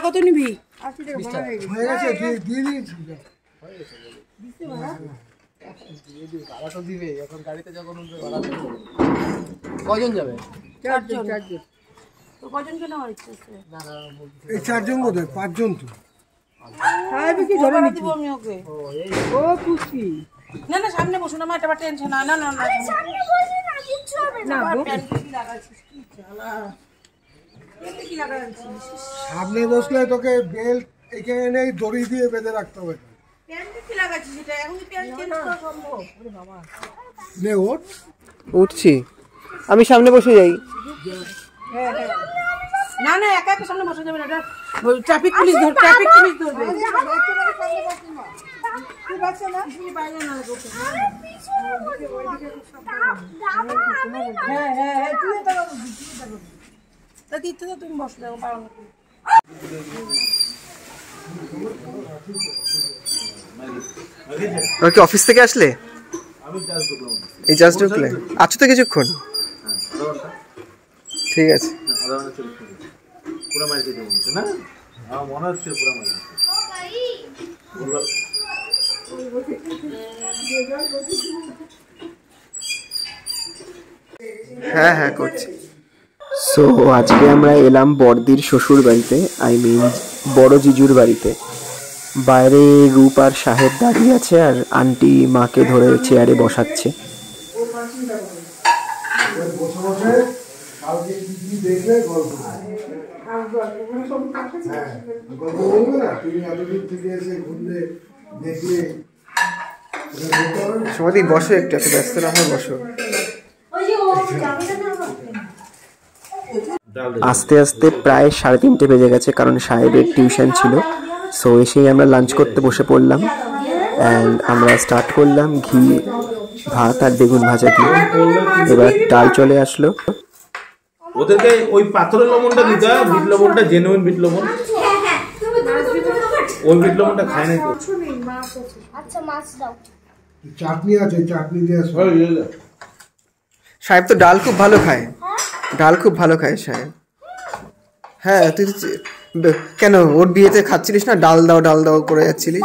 কত নিবি? 80 টাকা হয়ে গেছে। দিয়ে দিয়েছি। দিতে ভাড়া? ভাড়া তো দিবে, এখন গাড়িতে যখন উঠবে ভাড়া দেবে। কজন যাবে? 4 জন। তো কজনকে নেওয়া ইচ্ছে আছে? না না, এই 4 জন কোথায়? 5 জন তো। খাইবে কি ধরে দিব আমি ওকে? ও খুশি। না না, সামনে বসুন, আমার এটা টেনশন না। না না না, সামনে বসে না, কিচ্ছু হবে না। কি লাগাইছিস? কি জ্বালা। কি লাগাইছিস? সামনে বসলে তোকে বেল্ট এখানে দড়ি দিয়ে বেঁধে রাখতে হবে। প্যান্টে কি লাগাইছিস এটা? এখন কি প্যান্ট চেঞ্জ করা সম্ভব? ওরে বাবা। নে ওঠ। উঠছি, আমি সামনে বসে যাই। হ্যাঁ হ্যাঁ, না না, একা একা সামনে বসে যাবে না, এটা ট্রাফিক পুলিশ ধরবে। ট্রাফিক পুলিশ ধরবে। ঠিক আছে না, তুমি বাইরে না করতে। হ্যাঁ হ্যাঁ হ্যাঁ, তুই এটা করবি, তুই এটা করবি। তা দিতে তো তুমি বসলে পারো না। আর কি অফিস থেকে আসলে? এই জাস্ট ঢুকলে? আছো তো কিছুক্ষণ? ঠিক আছে। হ্যাঁ হ্যাঁ করছি। সো আজকে আমরা এলাম বড়দির শ্বশুর বাড়িতে, আই মিন বড় জিজুর বাড়িতে। বাইরে রূপ আর সাহেব দাঁড়িয়ে আছে, আর আন্টি মাকে ধরে চেয়ারে বসাচ্ছে। সমাধি বসো, একটু এত ব্যস্ত না হয়, বসো। আস্তে আস্তে প্রায় 3:30 বেজে গেছে, কারণ সাহেবের টিউশন ছিল। সো এসেই আমরা লাঞ্চ করতে বসে পড়লাম, অ্যান্ড আমরা স্টার্ট করলাম ঘি ভাত আর বেগুন ভাজা দিয়ে। এবার ডাল চলে আসলো। ওদেরকে ওই পাথরের লবণটা দিতে হয়, বিট লবণটা, জেনুইন বিট লবণ। ওই বিট লবণটা খায় না তো। আচ্ছা, মাছ দাও। চাটনি আছে, চাটনি দিয়ে সাহেব তো ডাল খুব ভালো খায়, ডাল খুব ভালো খায় সাহেব। হ্যাঁ, তুই কেন ওর বিয়েতে খাচ্ছিলিস না? ডাল দাও ডাল দাও করে যাচ্ছিলিস।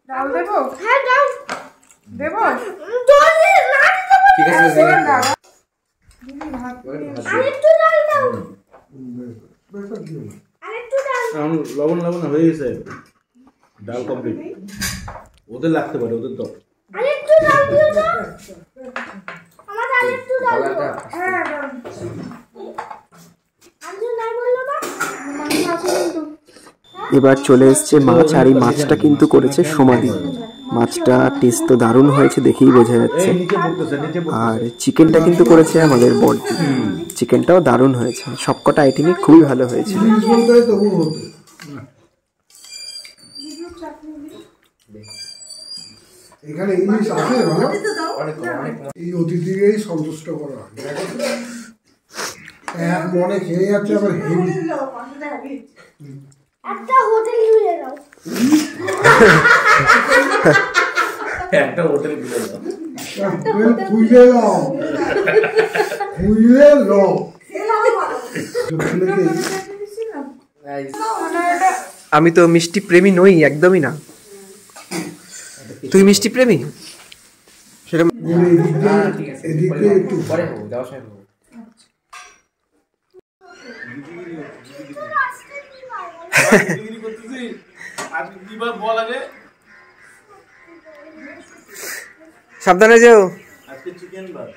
ডাল দেবো? হ্যাঁ দাও। দেবো? ঠিক আছে, লবণ লবণ হয়ে গেছে, ডাল কমপ্লিট। ওদের লাগতে পারে, ওদের তো এবার চলে এসছে মাছ, আর এই মাছটা কিন্তু করেছে সমাধি। মাছটা টেস্ট তো দারুণ হয়েছে, দেখেই বোঝা যাচ্ছে। আর চিকেনটা কিন্তু করেছে আমাদের বড়দি, চিকেনটাও দারুণ হয়েছে। সবকটা আইটেমই খুবই ভালো হয়েছে। এখানে ইলিশ আছে, এই অতিথিকেই সন্তুষ্ট করা হয়। এক মনে খেয়ে যাচ্ছে, আবার হেভি। একটা হোটেল খুলে দাও। একটা হোটেল খুলে দাও। খুলে দাও, খুলে দাও। আমি তো মিষ্টি প্রেমী নই, একদমই না। তুই মিষ্টি প্রেমী? সেটা এদিকে একটু পরে হোক, যাওয়ার সময় হোক। সাবধানে যেও। আজকে চিকেন বার,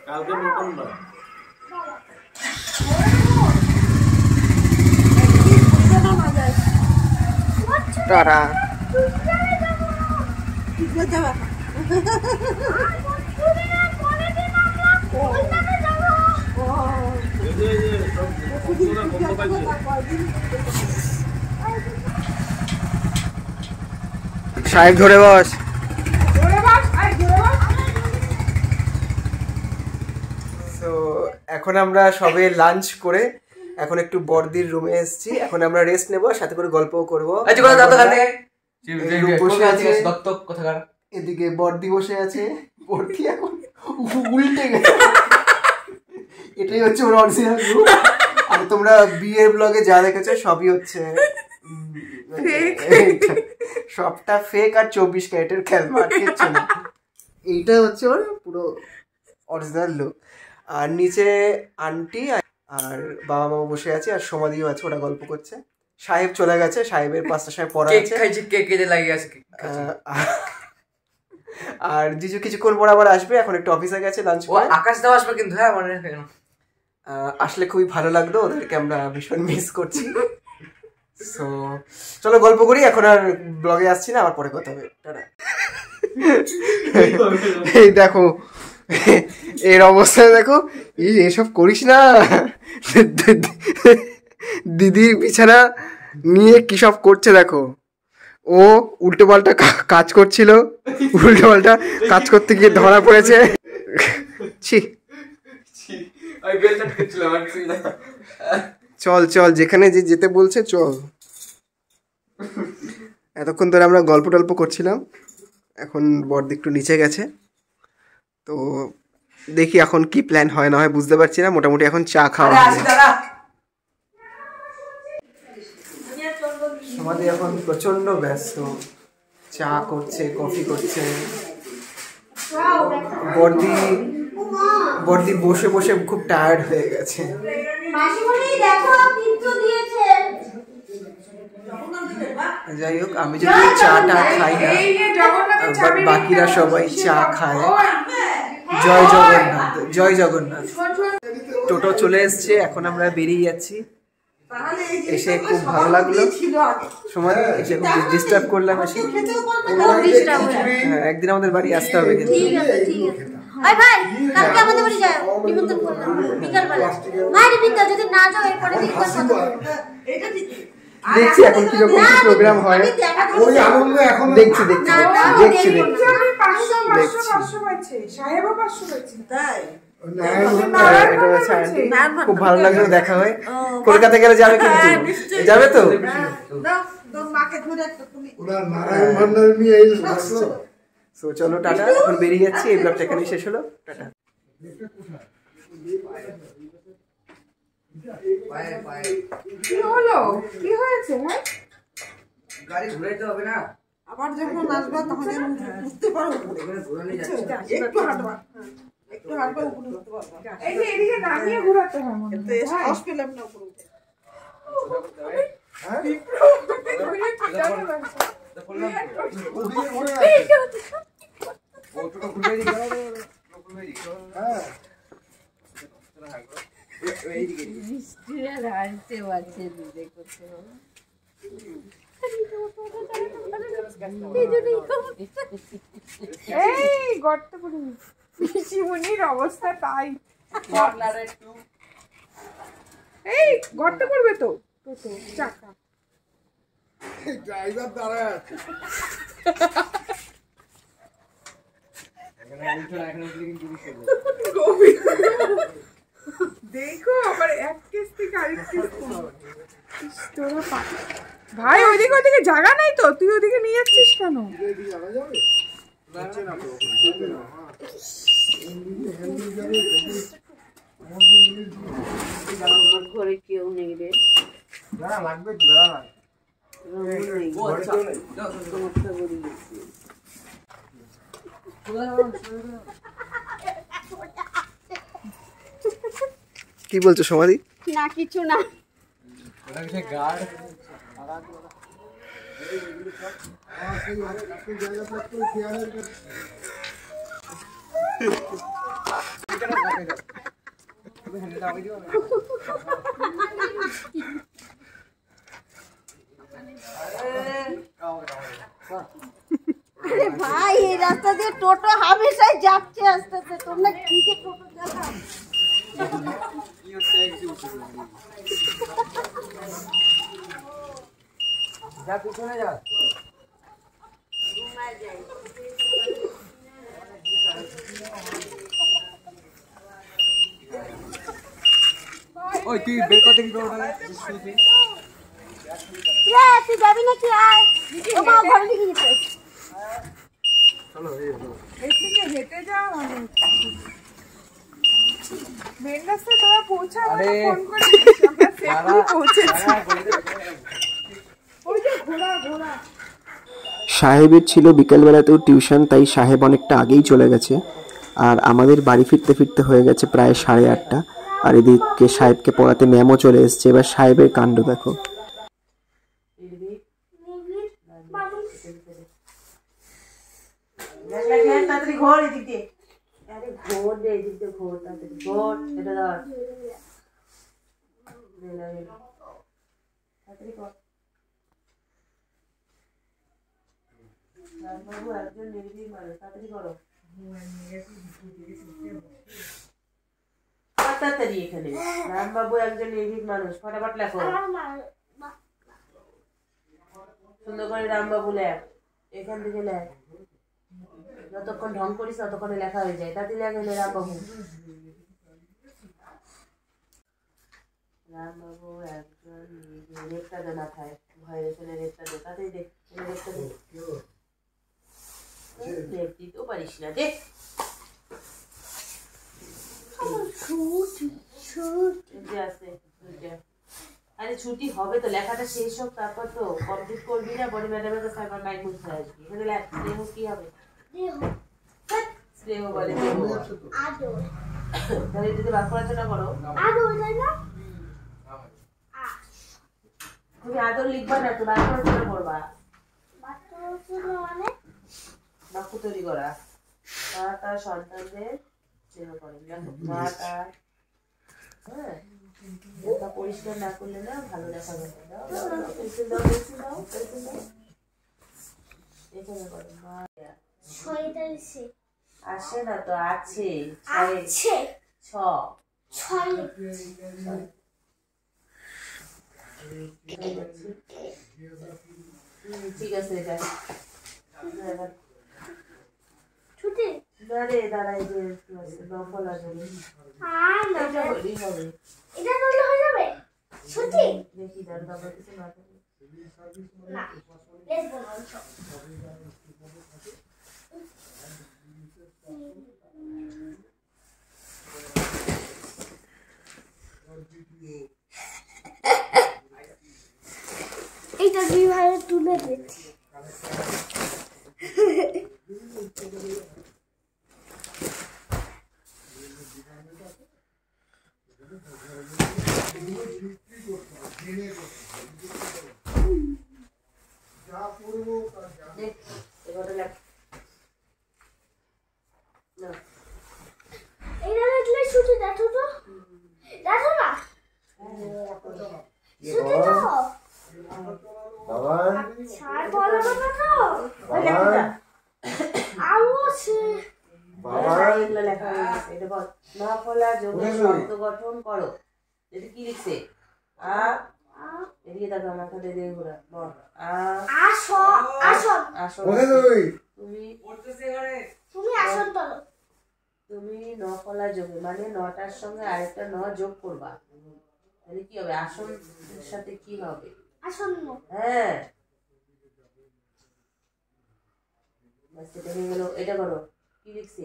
কালকে মটন বার। তারা সাহেব ধরে বস। তো এখন আমরা সবে লাঞ্চ করে এখন একটু বড়দির রুমে এসেছি। এখন আমরা রেস্ট নেবো, সাথে করে গল্পও করবো। বসে আছে, দত্তক কোথাকার এদিকে বর্দি বসে আছে, বর্দি এখন উল্টে গেছে। এটাই হচ্ছে ওর অরিজিনাল রূপ। আর তোমরা বিয়ের ব্লগে যা দেখেছো সবই হচ্ছে সবটা ফেক আর 24 ক্যারেটের খেলনা, কিচ্ছু না। এইটা হচ্ছে ওর পুরো অরিজিনাল লুক। আর নিচে আন্টি আর বাবা মা বসে আছে, আর সমাধিও আছে, ওরা গল্প করছে। সাহেব চলে গেছে, সাহেবের 5টার সময় পড়া আছে। আর জিজু কিছুক্ষণ পর আবার আসবে, এখন একটু অফিসে গেছে লাঞ্চ করে। আকাশ দাও আসবে কিন্তু, হ্যাঁ মনে আসলে খুবই ভালো লাগলো, ওদেরকে আমরা ভীষণ মিস করছি। সো চলো গল্প করি, এখন আর ব্লগে আসছি না, আবার পরে কথা হবে। টাটা। এই দেখো এর অবস্থা দেখো, এসব করিস না। দিদির বিছানা নিয়ে কি সব করছে দেখো। ও উল্টো পাল্টা কাজ করছিল, উল্টো পাল্টা কাজ করতে গিয়ে ধরা পড়েছে। ছি, চল চল, যেখানে যে যেতে বলছে চল। এতক্ষণ ধরে আমরা গল্প টল্প করছিলাম, এখন বড়দি একটু নিচে গেছে, তো দেখি এখন কি প্ল্যান হয় না হয় বুঝতে পারছি না। মোটামুটি এখন চা খাওয়া হবে। আমাদের এখন প্রচন্ড ব্যস্ত, চা করছে, কফি করছে। বর্দি বসে বসে খুব টায়ার্ড হয়ে গেছে। যাই হোক, আমি যদি চাটা খাই না, বাকিরা সবাই চা খায়। জয় জগন্নাথ, জয় জগন্নাথ। টোটো চলে এসছে, এখন আমরা বেরিয়ে যাচ্ছি। এসে খুব ভালো লাগলো, সময় এসে খুব ডিস্টার্ব করলাম এসে। হ্যাঁ, একদিন আমাদের বাড়ি আসতে হবে কিন্তু। দেখছি এখন কিরকম কি প্রোগ্রাম হয়, দেখছি দেখছি দেখছি খুব ভালো লাগলো, দেখা হয়। কলকাতা গেলে যাবে কিন্তু, যাবে তো? চলো টাটা, এখন বেরিয়ে যাচ্ছি। এই ব্লগটা এখানেই শেষ হলো, টাটা। কি হলো, কি হয়েছে? গাড়ি ঘুরাইতে হবে না, আবার যখন আসবে তখন বুঝতে পারবো। একটু হাঁটবা, একটু হাঁটবা, উপরে উঠতে পারবা। এই যে এদিকে নামিয়ে ঘোরাতে হয় মনে হয়। সাহস পেলাম না উপরে উঠতে। এই গর্ত পড়ে শিবনির অবস্থা তাই। এই গর্ত পড়বে তো চাকা। ড্রাইভার দাঁড়া দেখো আবার এক কেস থেকে আরেক কেস। ভাই ওইদিকে ওইদিকে জায়গা নাই তো, তুই ওদিকে নিয়ে যাচ্ছিস কেন? ঘরে কেউ নেই রে, লাগবে তো দাঁড়া। কি বলছো সমাধি? না কিছু না। আরে ভাই, এই রাস্তা দিয়ে টোটো হামেশাই যাচ্ছে আস্তে আস্তে, তোমরা কি যে টোটো চালাও। যা পিছনে যা। ওই তুই বের করতে কি করবি? তুই যাবি নাকি? আয়, ও মা ঘরে দিকে যেতে। এর থেকে হেঁটে যাওয়া মানে মেন রাস্তায় তোরা পৌঁছা আমাকে ফোন করে আমরা সেখানে পৌঁছেছি। ওই যে ঘোড়া ঘোড়া সাহেবের ছিল বিকেলবেলাতেও টিউশন, তাই সাহেব অনেকটা আগেই চলে গেছে। আর আমাদের বাড়ি ফিরতে ফিরতে হয়ে গেছে প্রায় 8:30। আর এদিকে সাহেবকে পড়াতে ম্যামও চলে এসছে। এবার সাহেবের কাণ্ড দেখো। একজন নির্ভীক মানুষ, তাড়াতাড়ি করো। তাড়াতাড়ি এখানে রামবাবু একজন নির্ভীক মানুষ, ফটাফট লেখো। সুন্দর করে রামবাবু লেখ, এখান থেকে লেখ। যতক্ষণ ঢং করিস ততক্ষণে লেখা হয়ে যায়। তাড়াতাড়ি লেখ এলে রামবাবু। রামবাবু একজন রেখটা দে মাথায়, ভয়ের এখানে রেখটা দে। তাড়াতাড়ি দেখ, রেখটা দে। দিতেও পারিস না, দেখ। আরে ছুটি হবে তো, লেখাটা শেষ হোক, তারপর তো কমপ্লিট করবি না। বডি ম্যাডামের কাছে আবার মাইক বুঝতে আসবি। এখানে স্নেহ কি হবে? স্নেহ বলে তাহলে যদি বাক্য রচনা করো, তুমি আদর লিখবা না, তো বাক্য রচনা করবা। বাক্য তৈরি করা। মা তার সন্তানদের স্নেহ করে। মা তার, হ্যাঁ, এটা পরিষ্কার না করলে না ভালো দেখা যাবে। এখানে করো। মা আসে না তো, আছে। ঠিক আছে, এটা ছুটি দাঁড়ে দাঁড়াই যে নকল আসবে। এটা করলে হয়ে যাবে ছুটি। দেখি দাঁড় বাবা কিছু না থাকে না, দেখবো না। এইটা দুইভাবে তুলে দিচ্ছি। গঠন করো। এটা কি লিখছে? এদিকে দেখো, আমার খাতে দিয়ে ঘোরা। তুমি নকলা যোগে মানে নটার সঙ্গে আরেকটা ন যোগ করবা। তাহলে কি হবে? আসনের সাথে কি হবে? আসন্ন। হ্যাঁ, সেটা হয়ে গেল। এটা করো, কি লিখছে?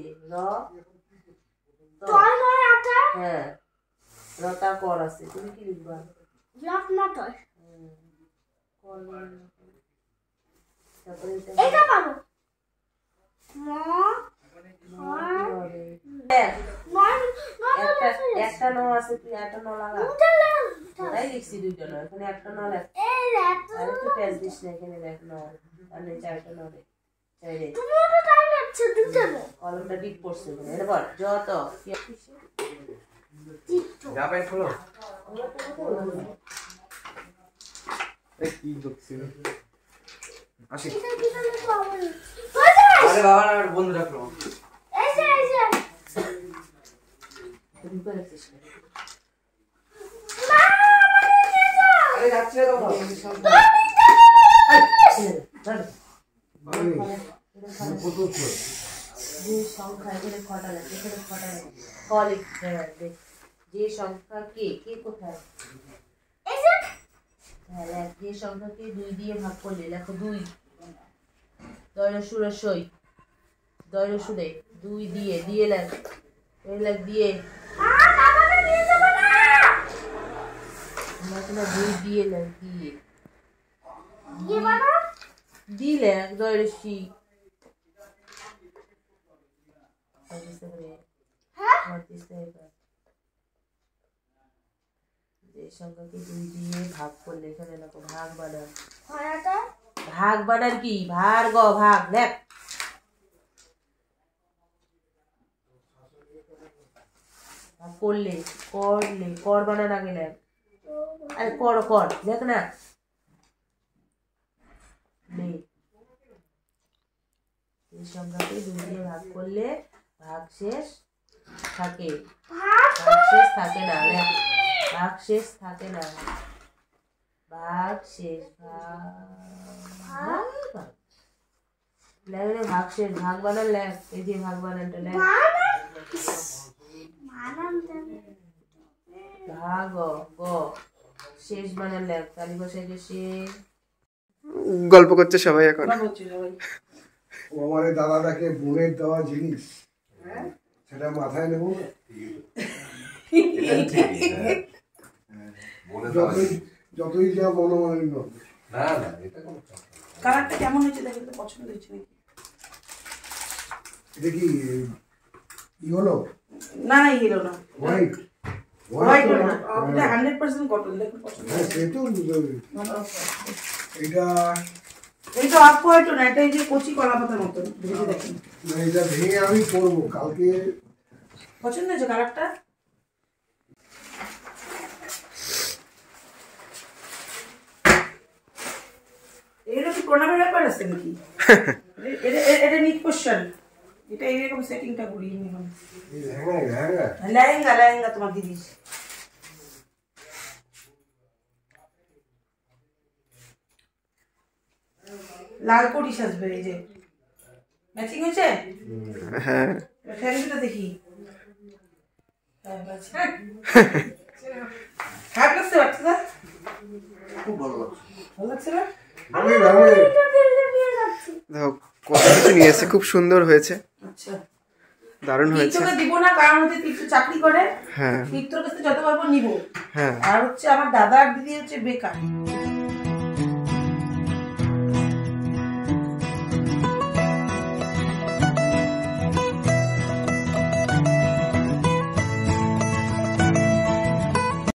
হ্যাঁ, রতা কর আছে। তুমি কি লিখবা? একটা ন আছে, তুই একটা ন লাগা। তাই লিখছি দুইটা ন, এখানে একটা ন লেখ। আর একটু পেঁচ দিস না, এখানে দেখ ন, আর চারটা ন দেখ। কলমটা ডিপ পড়ছে। এরপর যত বন্ধু রাখলো যে সংখ্যা এখানে খটা লাগে, এখানে খটা লাগে। কলিক যে সংখ্যা কে কে কোথায়? হ্যাঁ, যে সংখ্যাকে 2 দিয়ে ভাগ করলে লেখো 2। সুরসই দয়ের শুনে 2 দিয়ে দিয়ে লাগ লাগ দিয়ে না 2 দিয়ে লাগ দিয়ে দিলে দয়ের শি যে সংখ্যাকে 2 দিয়ে ভাগ করলে এখানে দেখো ভাগ বানান ভাগ বানান কি ভার গ ভাগ লেখ ভাগ করলে কর বানান আগে লেখ আরে কর দেখ না এই সংখ্যাকে 2 দিয়ে ভাগ করলে ভাগ শেষ থাকে ভাগ শেষ থাকে না লেখ ভাগ শেষ থাকে না ভাগ শেষ লেখ ভাগ শেষ ভাগ বানান লেখ এই যে ভাগ বানানটা লেখ ভাগ গ শেষ বানান লেখ তালি বসাই যে শেষ গল্প করছে সবাই এখন ও আমার দাদাটাকে বোনের দেওয়া জিনিস সেটা মাথায় নেব যতই যা মনোমালিন্য না এটা কোনো কালারটা কেমন হয়েছে দেখে তো পছন্দ হয়েছে নাকি? এটা কি হলো না হিরো না হোয়াইট হোয়াইট না এটা 100% কটন দেখুন পছন্দ হ্যাঁ সে তো এটা এটা অফ হোয়াইট না এটা এই যে কচি কলা পাতার মতো ভেজে দেখুন না এটা ভেঙে আমি করবো কালকে পছন্দ হয়েছে কালারটা এগুলো কি প্রণামের ব্যাপার আছে নাকি এটা নিট কোশ্চেন এটা এইরকম সেটিংটা করি লেহেঙ্গা তোমার দিদির লাল পরি সাজবে এই যে ম্যাচিং হয়েছে হ্যাঁ ফ্যানটা দেখি খারাপ লাগছে বাচ্চাটা খুব ভালো লাগছে ভালো লাগছে না দেখো কত কিছু নিয়ে এসে খুব সুন্দর হয়েছে আচ্ছা দারুণ হয়েছে তীর্থকে দিব না কারণ হচ্ছে তীর্থ চাকরি করে হ্যাঁ তীর্থর কাছে যত পারবো নিব হ্যাঁ আর হচ্ছে আমার দাদা আর দিদি হচ্ছে বেকার